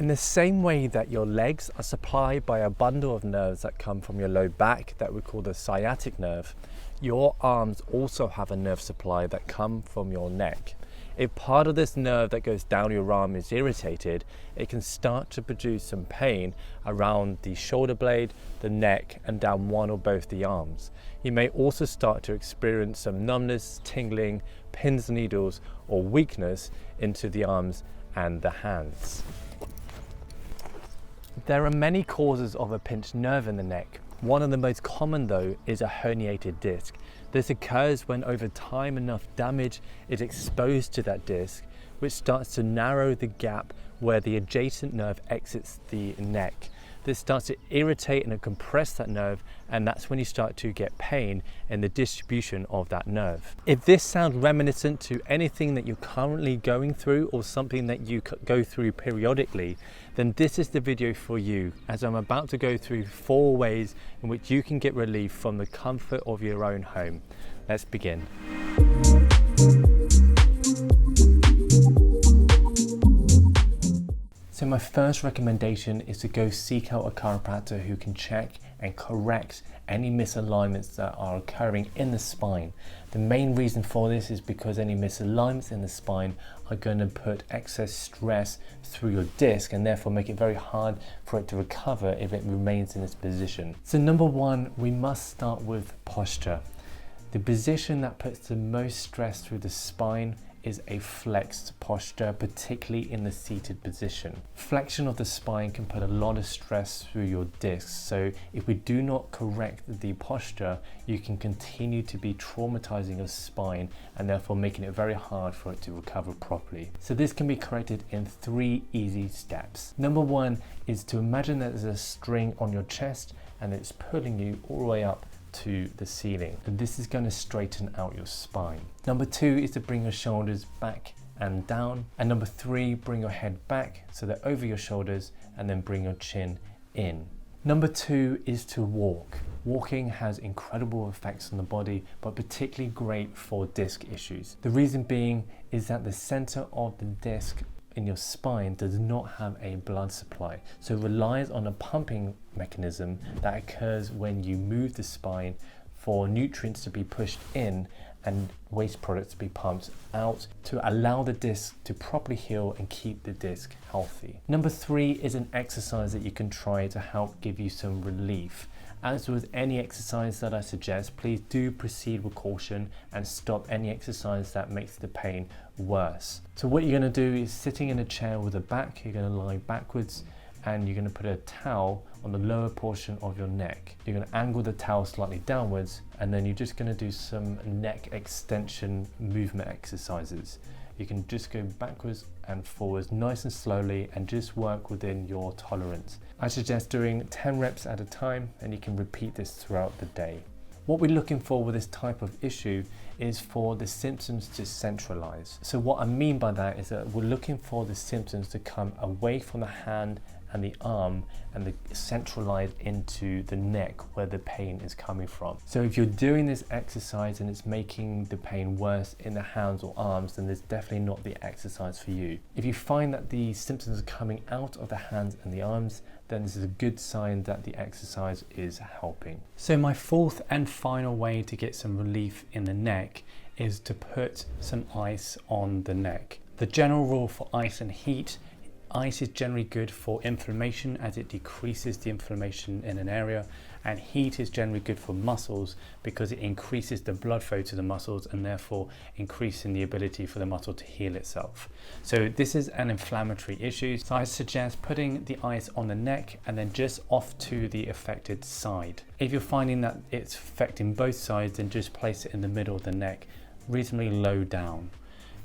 In the same way that your legs are supplied by a bundle of nerves that come from your low back that we call the sciatic nerve, your arms also have a nerve supply that come from your neck. If part of this nerve that goes down your arm is irritated, it can start to produce some pain around the shoulder blade, the neck, and down one or both the arms. You may also start to experience some numbness, tingling, pins and needles, or weakness into the arms and the hands. There are many causes of a pinched nerve in the neck. One of the most common though is a herniated disc. This occurs when over time enough damage is exposed to that disc, which starts to narrow the gap where the adjacent nerve exits the neck. This starts to irritate and compress that nerve, and that's when you start to get pain in the distribution of that nerve. If this sounds reminiscent to anything that you're currently going through or something that you go through periodically, then this is the video for you, as I'm about to go through 4 ways in which you can get relief from the comfort of your own home. Let's begin. So my first recommendation is to go seek out a chiropractor who can check and correct any misalignments that are occurring in the spine. The main reason for this is because any misalignments in the spine are going to put excess stress through your disc and therefore make it very hard for it to recover if it remains in this position. So number 1, we must start with posture. The position that puts the most stress through the spine is a flexed posture, particularly in the seated position. Flexion of the spine can put a lot of stress through your discs, so if we do not correct the posture, you can continue to be traumatizing your spine and therefore making it very hard for it to recover properly. So this can be corrected in 3 easy steps. Number 1 is to imagine that there's a string on your chest and it's pulling you all the way up to the ceiling, and this is going to straighten out your spine. Number 2 is to bring your shoulders back and down, and number 3, bring your head back so they're over your shoulders, and then bring your chin in. Number 2 is to walk. Walking has incredible effects on the body, but particularly great for disc issues. The reason being is that the center of the disc in your spine does not have a blood supply, so it relies on a pumping mechanism that occurs when you move the spine for nutrients to be pushed in and waste products to be pumped out to allow the disc to properly heal and keep the disc healthy. Number 3 is an exercise that you can try to help give you some relief. As with any exercise that I suggest, please do proceed with caution and stop any exercise that makes the pain worse. So what you're going to do is, sitting in a chair with a back, you're going to lie backwards and you're going to put a towel on the lower portion of your neck. You're going to angle the towel slightly downwards, and then you're just going to do some neck extension movement exercises. You can just go backwards and forwards nice and slowly and just work within your tolerance. I suggest doing 10 reps at a time, and you can repeat this throughout the day. What we're looking for with this type of issue is for the symptoms to centralize. So what I mean by that is that we're looking for the symptoms to come away from the hand and the arm and centralize into the neck where the pain is coming from. So if you're doing this exercise and it's making the pain worse in the hands or arms, then it's definitely not the exercise for you. If you find that the symptoms are coming out of the hands and the arms, then this is a good sign that the exercise is helping. So my 4th and final way to get some relief in the neck is to put some ice on the neck. The general rule for ice and heat: ice is generally good for inflammation as it decreases the inflammation in an area, and heat is generally good for muscles because it increases the blood flow to the muscles and therefore increasing the ability for the muscle to heal itself. So this is an inflammatory issue, so I suggest putting the ice on the neck and then just off to the affected side. If you're finding that it's affecting both sides, then just place it in the middle of the neck, reasonably low down.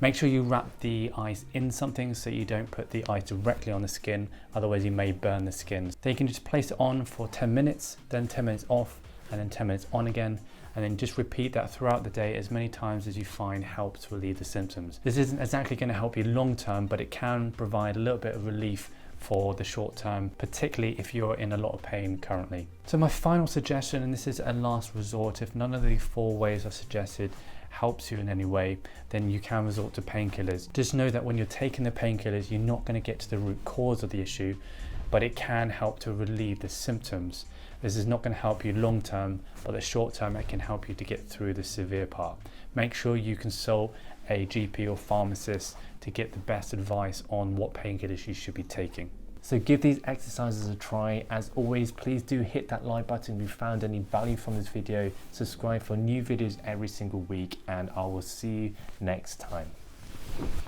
Make sure you wrap the ice in something so you don't put the ice directly on the skin, otherwise you may burn the skin. Then you can just place it on for 10 minutes, then 10 minutes off, and then 10 minutes on again, and then just repeat that throughout the day as many times as you find helps relieve the symptoms. This isn't exactly going to help you long term, but it can provide a little bit of relief for the short term, particularly if you're in a lot of pain currently. So my final suggestion, and this is a last resort, if none of the 4 ways I've suggested helps you in any way, then you can resort to painkillers. Just know that when you're taking the painkillers, you're not going to get to the root cause of the issue, but it can help to relieve the symptoms. This is not going to help you long term, but the short term it can help you to get through the severe part. Make sure you consult a GP or pharmacist to get the best advice on what painkillers you should be taking. So give these exercises a try. As always, please do hit that like button if you found any value from this video. Subscribe for new videos every single week, and I will see you next time.